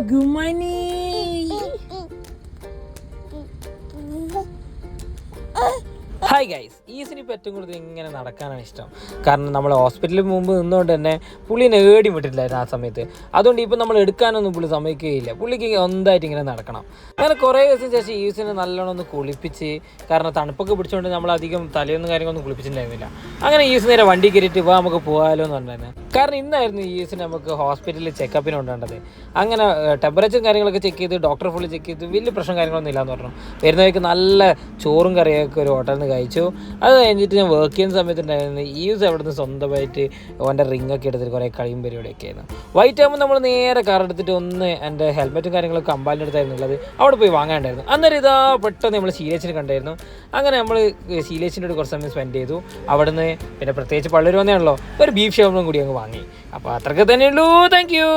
ഗുമനി. Hi guys, ഈസിന് ഇപ്പോൾ ഏറ്റവും കൂടുതൽ ഇങ്ങനെ നടക്കാനാണ് ഇഷ്ടം. കാരണം നമ്മൾ ഹോസ്പിറ്റലിൽ മുമ്പ് നിന്നുകൊണ്ട് തന്നെ പുള്ളിനെ ഏടി വിട്ടിട്ടില്ലായിരുന്നു ആ സമയത്ത്. അതുകൊണ്ട് ഇപ്പോൾ നമ്മൾ എടുക്കാനൊന്നും പുള്ളി സമ്മതിക്കുകയില്ല. പുള്ളിക്ക് സ്വന്തമായിട്ട് ഇങ്ങനെ നടക്കണം. അങ്ങനെ കുറേ ദിവസം ശേഷം ഈസിനെ നല്ലോണം ഒന്ന് കുളിപ്പിച്ച്, കാരണം തണുപ്പൊക്കെ പിടിച്ചുകൊണ്ട് നമ്മൾ അധികം തലയൊന്നും കാര്യങ്ങളൊന്നും കുളിപ്പിച്ചിട്ടുണ്ടായിരുന്നില്ല. അങ്ങനെ ഈസ് നേരെ വണ്ടി കയറിയിട്ട് നമുക്ക് പോകാമല്ലോ എന്ന് പറഞ്ഞായിരുന്നു. കാരണം ഇന്നായിരുന്നു ഈസിന് നമുക്ക് ഹോസ്പിറ്റലിൽ ചെക്കപ്പിന് കൊണ്ടുവേണ്ടത്. അങ്ങനെ ടെമ്പറേച്ചറും കാര്യങ്ങളൊക്കെ ചെക്ക് ചെയ്ത് ഡോക്ടർ ഫുള്ള് ചെക്ക് ചെയ്ത് വലിയ പ്രശ്നം കാര്യങ്ങളൊന്നും ഇല്ലയെന്ന് പറഞ്ഞു. വരുന്നവർക്ക് നല്ല ചോറും കറിയൊക്കെ ഒരു ഹോട്ടലിൽ നിന്ന് കഴിച്ചു. അത് കഴിഞ്ഞിട്ട് ഞാൻ വർക്ക് ചെയ്യുന്ന സമയത്തുണ്ടായിരുന്നു ഈസ് അവിടെ നിന്ന് സ്വന്തമായിട്ട് അവൻ്റെ റിങ്ങൊക്കെ എടുത്തിട്ട് കുറേ കളിയും പരിപാടിയൊക്കെ ആയിരുന്നു. വൈറ്റ് ആകുമ്പോൾ നമ്മൾ നേരെ കാർ എടുത്തിട്ട് ഒന്ന് എൻ്റെ ഹെൽമെറ്റും കാര്യങ്ങളൊക്കെ അമ്പാലിൻ്റെ അടുത്തായിരുന്നു ഉള്ളത്. അവിടെ പോയി വാങ്ങാണ്ടായിരുന്നു. അന്നേരം ഇതാ പെട്ടെന്ന് നമ്മൾ ശീലേച്ചിനെ കണ്ടായിരുന്നു. അങ്ങനെ നമ്മൾ ശീലേച്ചിൻ്റെ കൂടെ കുറച്ച് സമയം സ്പെൻഡ് ചെയ്തു. അവിടെ നിന്ന് പിന്നെ പ്രത്യേകിച്ച് പള്ളൂർ വന്നേയാണല്ലോ, ഒരു ബീഫ് ഷവർമയും കൂടി അങ്ങ് വാങ്ങി. അപ്പോൾ അത്രയൊക്കെ തന്നെയുള്ളൂ. Thank U.